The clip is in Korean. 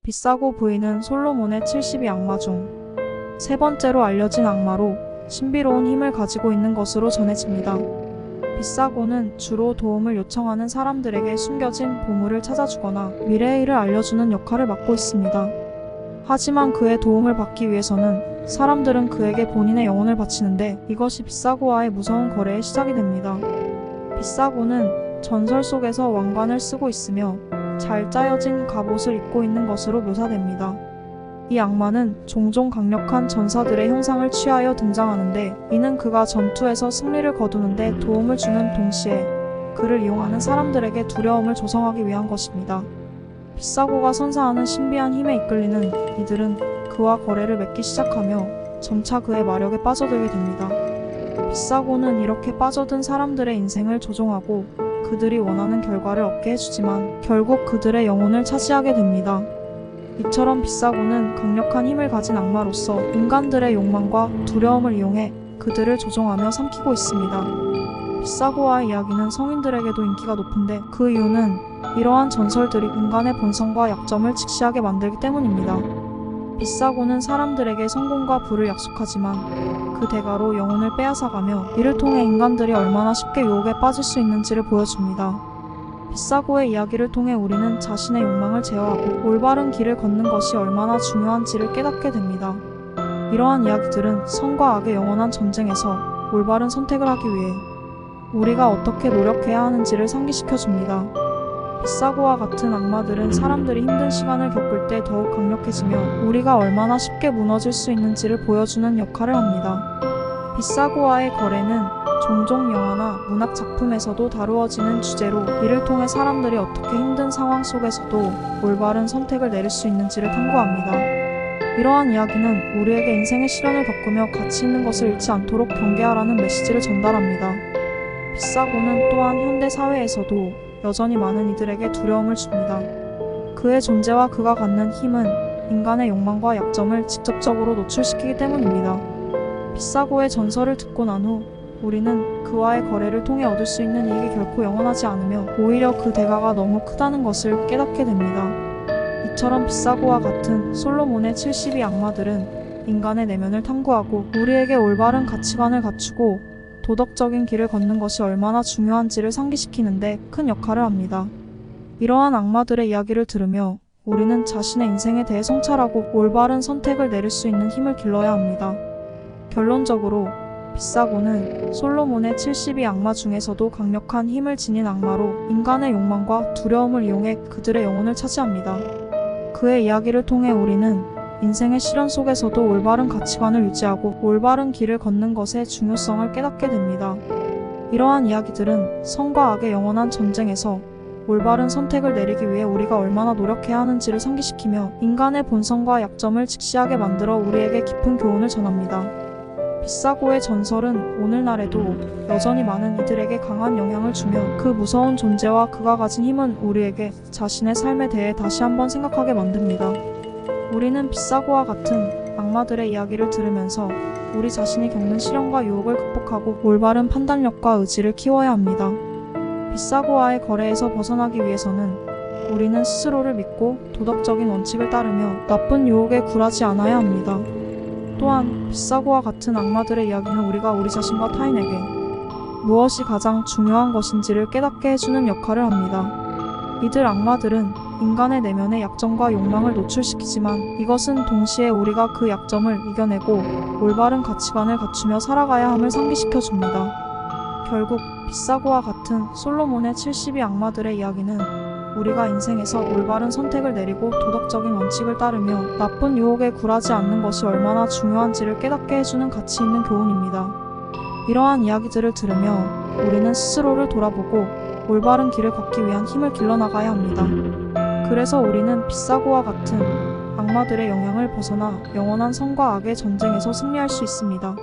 비싸고 부인은 솔로몬의 70이 악마 중 세 번째로 알려진 악마로 신비로운 힘을 가지고 있는 것으로 전해집니다. 비싸고는 주로 도움을 요청하는 사람들에게 숨겨진 보물을 찾아주거나 미래의 일을 알려주는 역할을 맡고 있습니다. 하지만 그의 도움을 받기 위해서는 사람들은 그에게 본인의 영혼을 바치는데 이것이 비싸고와의 무서운 거래의 시작이 됩니다. 비싸고는 전설 속에서 왕관을 쓰고 있으며 잘 짜여진 갑옷을 입고 있는 것으로 묘사됩니다. 이 악마는 종종 강력한 전사들의 형상을 취하여 등장하는데 이는 그가 전투에서 승리를 거두는데 도움을 주는 동시에 그를 이용하는 사람들에게 두려움을 조성하기 위한 것입니다. 비싸고가 선사하는 신비한 힘에 이끌리는 이들은 그와 거래를 맺기 시작하며 점차 그의 마력에 빠져들게 됩니다. 비싸고는 이렇게 빠져든 사람들의 인생을 조종하고 그들이 원하는 결과를 얻게 해주지만 결국 그들의 영혼을 차지하게 됩니다. 이처럼 비싸고는 강력한 힘을 가진 악마로서 인간들의 욕망과 두려움을 이용해 그들을 조종하며 삼키고 있습니다. 비싸고와의 이야기는 성인들에게도 인기가 높은데 그 이유는 이러한 전설들이 인간의 본성과 약점을 직시하게 만들기 때문입니다. 비싸고는 사람들에게 성공과 부를 약속하지만 그 대가로 영혼을 빼앗아가며 이를 통해 인간들이 얼마나 쉽게 유혹에 빠질 수 있는지를 보여줍니다. 비싸고의 이야기를 통해 우리는 자신의 욕망을 제어하고 올바른 길을 걷는 것이 얼마나 중요한지를 깨닫게 됩니다. 이러한 이야기들은 선과 악의 영원한 전쟁에서 올바른 선택을 하기 위해 우리가 어떻게 노력해야 하는지를 상기시켜줍니다. 비싸고와 같은 악마들은 사람들이 힘든 시간을 겪을 때 더욱 강력해지며 우리가 얼마나 쉽게 무너질 수 있는지를 보여주는 역할을 합니다. 비싸고와의 거래는 종종 영화나 문학 작품에서도 다루어지는 주제로 이를 통해 사람들이 어떻게 힘든 상황 속에서도 올바른 선택을 내릴 수 있는지를 탐구합니다. 이러한 이야기는 우리에게 인생의 시련을 겪으며 가치 있는 것을 잃지 않도록 경계하라는 메시지를 전달합니다. 비싸고는 또한 현대 사회에서도 여전히 많은 이들에게 두려움을 줍니다. 그의 존재와 그가 갖는 힘은 인간의 욕망과 약점을 직접적으로 노출시키기 때문입니다. 비싸고의 전설을 듣고 난 후 우리는 그와의 거래를 통해 얻을 수 있는 이익이 결코 영원하지 않으며 오히려 그 대가가 너무 크다는 것을 깨닫게 됩니다. 이처럼 비싸고와 같은 솔로몬의 70이 악마들은 인간의 내면을 탐구하고 우리에게 올바른 가치관을 갖추고 도덕적인 길을 걷는 것이 얼마나 중요한지를 상기시키는데 큰 역할을 합니다. 이러한 악마들의 이야기를 들으며 우리는 자신의 인생에 대해 성찰하고 올바른 선택을 내릴 수 있는 힘을 길러야 합니다. 결론적으로 비싸고는 솔로몬의 70이 악마 중에서도 강력한 힘을 지닌 악마로 인간의 욕망과 두려움을 이용해 그들의 영혼을 차지합니다. 그의 이야기를 통해 우리는 인생의 시련 속에서도 올바른 가치관을 유지하고 올바른 길을 걷는 것의 중요성을 깨닫게 됩니다. 이러한 이야기들은 선과 악의 영원한 전쟁에서 올바른 선택을 내리기 위해 우리가 얼마나 노력해야 하는지를 상기시키며 인간의 본성과 약점을 직시하게 만들어 우리에게 깊은 교훈을 전합니다. 비싸고의 전설은 오늘날에도 여전히 많은 이들에게 강한 영향을 주며 그 무서운 존재와 그가 가진 힘은 우리에게 자신의 삶에 대해 다시 한번 생각하게 만듭니다. 우리는 비싸고와 같은 악마들의 이야기를 들으면서 우리 자신이 겪는 시련과 유혹을 극복하고 올바른 판단력과 의지를 키워야 합니다. 비싸고와의 거래에서 벗어나기 위해서는 우리는 스스로를 믿고 도덕적인 원칙을 따르며 나쁜 유혹에 굴하지 않아야 합니다. 또한 비싸고와 같은 악마들의 이야기는 우리가 우리 자신과 타인에게 무엇이 가장 중요한 것인지를 깨닫게 해주는 역할을 합니다. 이들 악마들은 인간의 내면의 약점과 욕망을 노출시키지만 이것은 동시에 우리가 그 약점을 이겨내고 올바른 가치관을 갖추며 살아가야 함을 상기시켜줍니다. 결국 비싸고와 같은 솔로몬의 70이 악마들의 이야기는 우리가 인생에서 올바른 선택을 내리고 도덕적인 원칙을 따르며 나쁜 유혹에 굴하지 않는 것이 얼마나 중요한지를 깨닫게 해주는 가치 있는 교훈입니다. 이러한 이야기들을 들으며 우리는 스스로를 돌아보고 올바른 길을 걷기 위한 힘을 길러나가야 합니다. 그래서 우리는 비싸고와 같은 악마들의 영향을 벗어나 영원한 선과 악의 전쟁에서 승리할 수 있습니다.